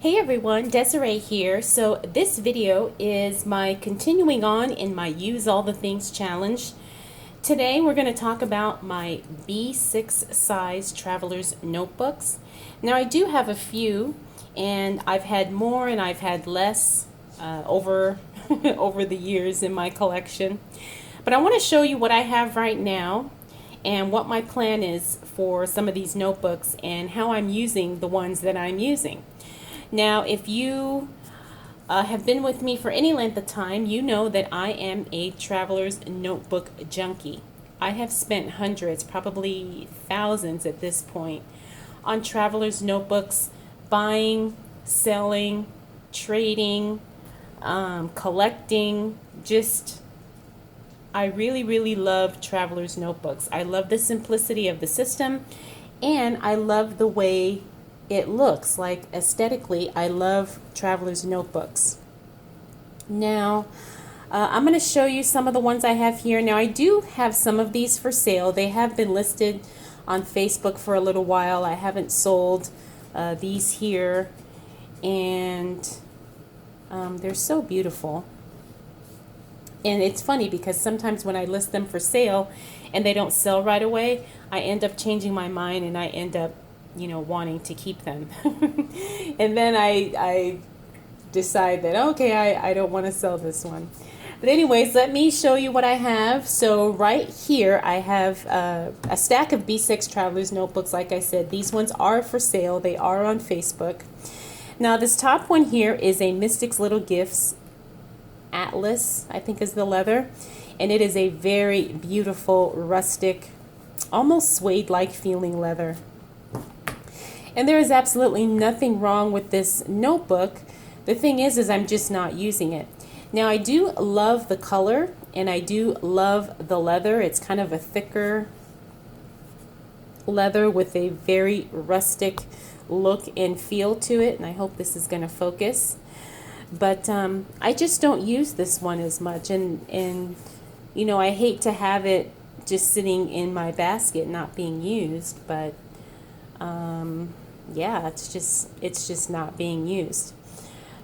Hey everyone, Desiree here. So this video is my continuing on in my Use All the Things challenge. Today we're going to talk about my B6 size traveler's notebooks. Now I do have a few, and I've had more and I've had less over over the years in my collection. But I want to show you what I have right now and what my plan is for some of these notebooks and how I'm using the ones that I'm using. Now, if you have been with me for any length of time, you know that I am a traveler's notebook junkie. I have spent hundreds, probably thousands at this point, on traveler's notebooks, buying, selling, trading, collecting. I really love traveler's notebooks. I love the simplicity of the system, and I love the way it looks. Like aesthetically, I love traveler's notebooks. Now, I'm going to show you some of the ones I have here. Now, I do have some of these for sale. They have been listed on Facebook for a little while. I haven't sold these here, and they're so beautiful. And it's funny because sometimes when I list them for sale and they don't sell right away, I end up changing my mind and I end up wanting to keep them. And then I decide that, okay, I don't want to sell this one. But anyways, let me show you what I have. So right here, I have a stack of B6 Traveler's Notebooks. Like I said, these ones are for sale. They are on Facebook. Now, this top one here is a Mystic's Little Gifts Atlas, I think is the leather. And it is a very beautiful, rustic, almost suede-like feeling leather. And there is absolutely nothing wrong with this notebook. The thing is I'm just not using it. Now, I do love the color and I do love the leather. It's kind of a thicker leather with a very rustic look and feel to it. And I hope this is going to focus. But I just don't use this one as much. And I hate to have it just sitting in my basket not being used. But yeah, it's just not being used.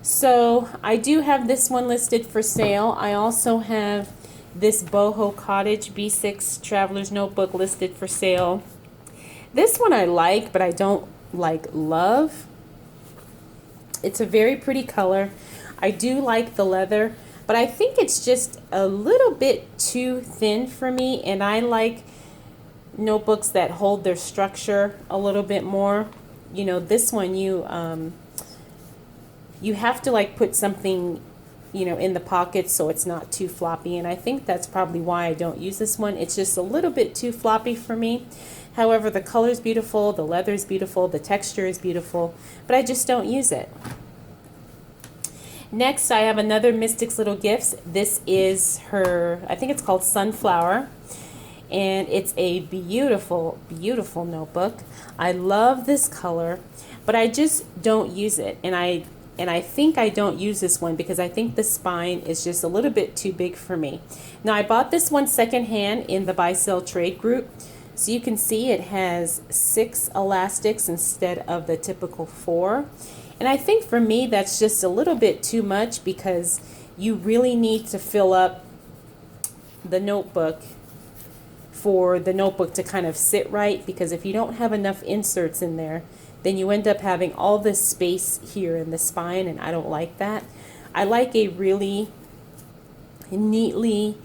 So I do have this one listed for sale. I also have this Boho Cottage B6 Traveler's Notebook listed for sale. This one I like, but I don't love. It's a very pretty color. I do like the leather, but I think it's just a little bit too thin for me, and I like notebooks that hold their structure a little bit more. This one you have to put something in the pocket so it's not too floppy, and I think that's probably why I don't use this one. It's just a little bit too floppy for me. However, the color's beautiful, the leather's beautiful, the texture is beautiful, but I just don't use it. Next, I have another Mystic's Little Gifts. This is her, I think it's called Sunflower. And it's a beautiful, beautiful notebook. I love this color, but I just don't use it. And I think I don't use this one because I think the spine is just a little bit too big for me. Now, I bought this one secondhand in the Buy Sell Trade group. So you can see it has 6 elastics instead of the typical 4. And I think for me that's just a little bit too much because you really need to fill up the notebook for the notebook to kind of sit right, because if you don't have enough inserts in there, then you end up having all this space here in the spine, and I don't like that. I like a really neatly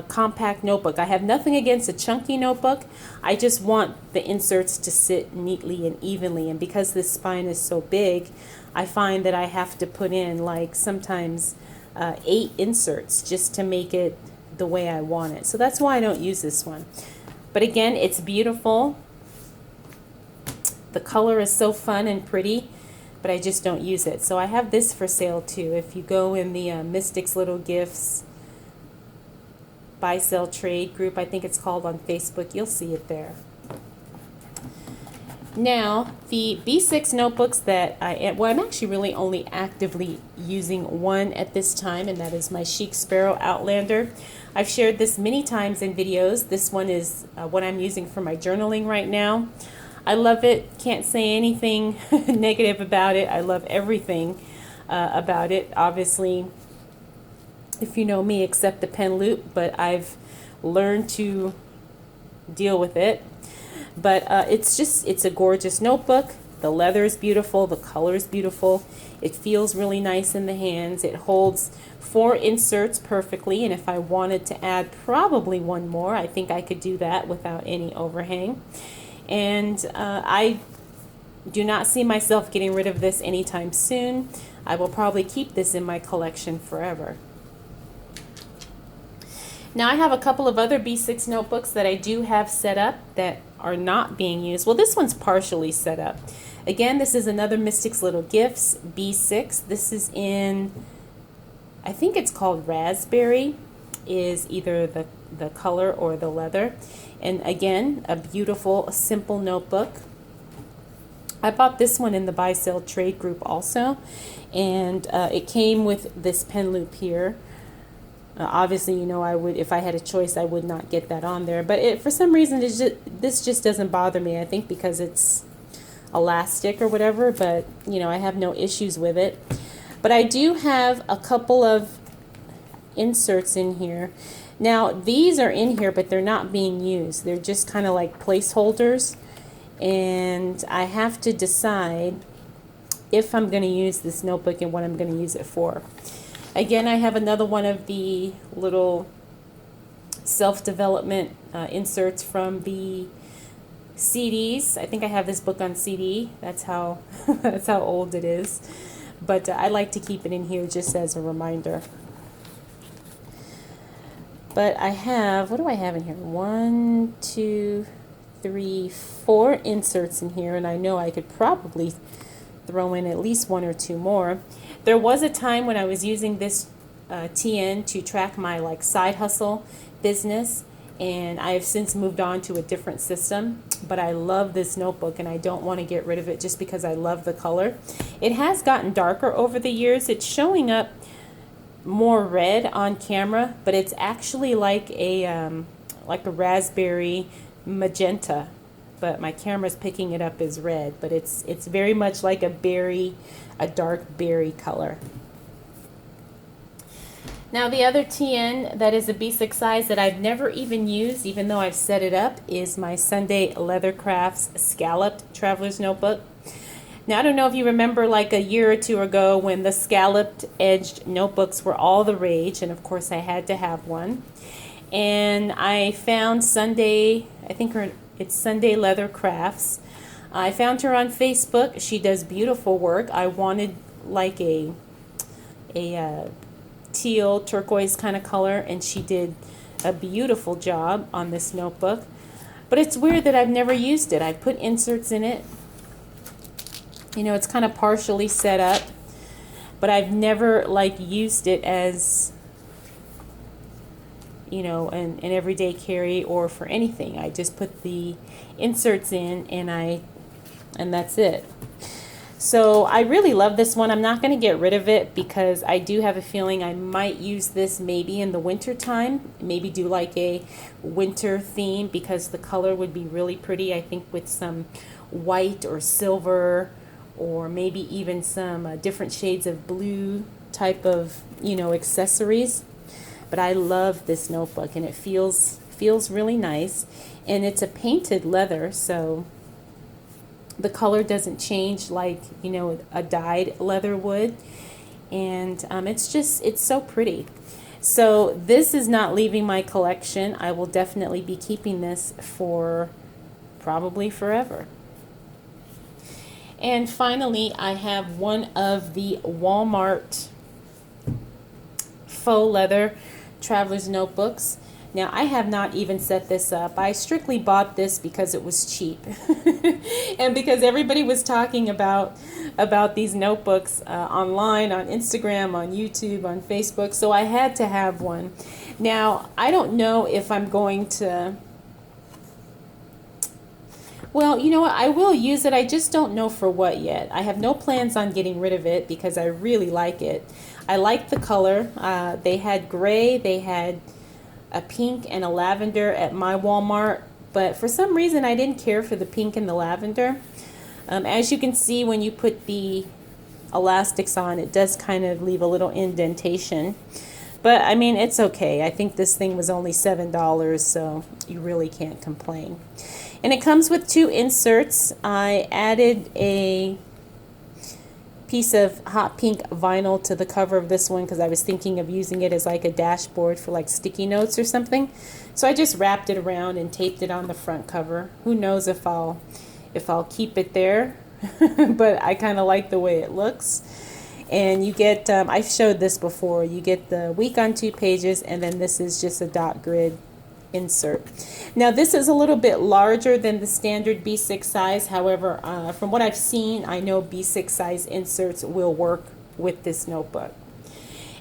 compact notebook. I have nothing against a chunky notebook. I just want the inserts to sit neatly and evenly, and because this spine is so big, I find that I have to put in sometimes 8 inserts just to make it the way I want it. So that's why I don't use this one. But again, it's beautiful. The color is so fun and pretty, but I just don't use it. So I have this for sale too. If you go in the Mystic's Little Gifts Buy Sell Trade group, I think it's called, on Facebook, you'll see it there. Now, the B6 notebooks that I'm actually really only actively using one at this time, and that is my Chic Sparrow Outlander. I've shared this many times in videos. This one is what I'm using for my journaling right now. I love it. Can't say anything negative about it. I love everything about it. Obviously, if you know me, except the pen loop, but I've learned to deal with it. But it's a gorgeous notebook. The leather is beautiful. The color is beautiful. It feels really nice in the hands. It holds 4 inserts perfectly, and if I wanted to add probably one more, I think I could do that without any overhang. And I do not see myself getting rid of this anytime soon. I will probably keep this in my collection forever. Now I have a couple of other B6 notebooks that I do have set up that are not being used. Well, this one's partially set up. Again, this is another Mystics Little Gifts B6. This is in, I think it's called Raspberry, is either the color or the leather. And again, a beautiful, simple notebook. I bought this one in the buy sell trade group also, and it came with this pen loop here. Obviously, you know, I would, if I had a choice, I would not get that on there. But for some reason, this just doesn't bother me. I think because it's elastic or whatever, but, you know, I have no issues with it. But I do have a couple of inserts in here. Now, these are in here, but they're not being used. They're just kind of like placeholders. And I have to decide if I'm going to use this notebook and what I'm going to use it for. Again, I have another one of the little self-development inserts from the CDs. I think I have this book on CD. That's how that's how old it is. But I like to keep it in here just as a reminder. But I have, what do I have in here? 1, 2, 3, 4 inserts in here, and I know I could probably throw in at least 1 or 2 more. There was a time when I was using this TN to track my like side hustle business, and I have since moved on to a different system, but I love this notebook and I don't want to get rid of it just because I love the color. It has gotten darker over the years. It's showing up more red on camera, but it's actually like a raspberry magenta, but my camera's picking it up as red, but it's very much like a dark berry color. Now the other TN that is a B6 size that I've never even used, even though I've set it up, is my Sunday Leather Crafts Scalloped Traveler's Notebook. Now I don't know if you remember like a year or 2 ago when the scalloped edged notebooks were all the rage, and of course I had to have one. And I found Sunday, I think it's Sunday Leather Crafts. I found her on Facebook. She does beautiful work. I wanted like a teal turquoise kind of color, and she did a beautiful job on this notebook. But it's weird that I've never used it. I put inserts in it. You know, it's kind of partially set up, but I've never like used it as, you know, an everyday carry or for anything. I just put the inserts in and that's it. So I really love this one. I'm not going to get rid of it because I do have a feeling I might use this maybe in the winter time. Maybe do like a winter theme because the color would be really pretty, I think, with some white or silver, or maybe even some different shades of blue type of, you know, accessories. But I love this notebook, and it feels really nice, and it's a painted leather, so the color doesn't change like, you know, a dyed leather would, and it's so pretty. So this is not leaving my collection. I will definitely be keeping this for probably forever. And finally, I have one of the Walmart Faux Leather Traveler's Notebooks. Now, I have not even set this up. I strictly bought this because it was cheap and because everybody was talking about these notebooks online, on Instagram, on YouTube, on Facebook, so I had to have one. Now, I don't know if I'm going to... Well, you know what? I will use it. I just don't know for what yet. I have no plans on getting rid of it because I really like it. I like the color. They had gray, they had a pink and a lavender at my Walmart, but for some reason I didn't care for the pink and the lavender. As you can see, when you put the elastics on, it does kind of leave a little indentation. But I mean, it's okay. I think this thing was only $7, so you really can't complain. And it comes with 2 inserts. I added a piece of hot pink vinyl to the cover of this one because I was thinking of using it as like a dashboard for like sticky notes or something. So I just wrapped it around and taped it on the front cover. Who knows if I'll keep it there, but I kind of like the way it looks. And you get, I've showed this before, you get the week on 2 pages, and then this is just a dot grid insert. Now this is a little bit larger than the standard B6 size. However, from what I've seen, I know B6 size inserts will work with this notebook.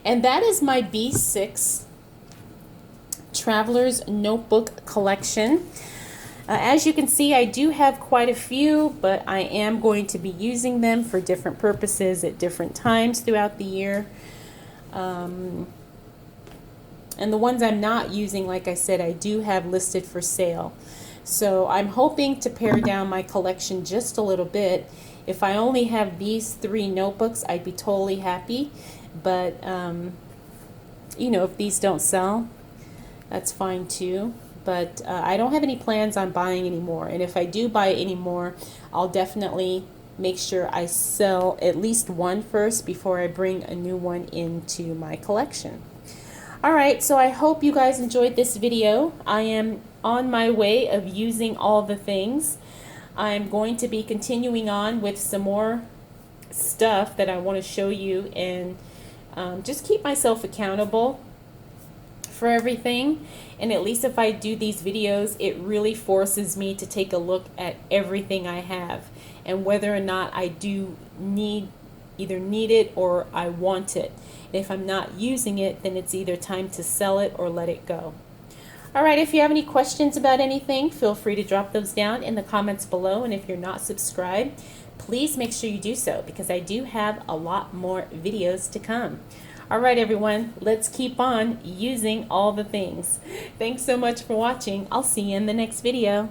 And that is my B6 Traveler's Notebook collection. As you can see, I do have quite a few, but I am going to be using them for different purposes at different times throughout the year. And the ones I'm not using, like I said, I do have listed for sale. So I'm hoping to pare down my collection just a little bit. If I only have these 3 notebooks, I'd be totally happy. But, you know, if these don't sell, that's fine too. But I don't have any plans on buying any more. And if I do buy any more, I'll definitely make sure I sell at least one first before I bring a new one into my collection. Alright, so I hope you guys enjoyed this video. I am on my way of using all the things. I'm going to be continuing on with some more stuff that I want to show you, and just keep myself accountable for everything. And at least if I do these videos, it really forces me to take a look at everything I have and whether or not I do either need it or I want it. And if I'm not using it, then it's either time to sell it or let it go. Alright, if you have any questions about anything, feel free to drop those down in the comments below. And if you're not subscribed, please make sure you do so, because I do have a lot more videos to come. Alright everyone, let's keep on using all the things. Thanks so much for watching. I'll see you in the next video.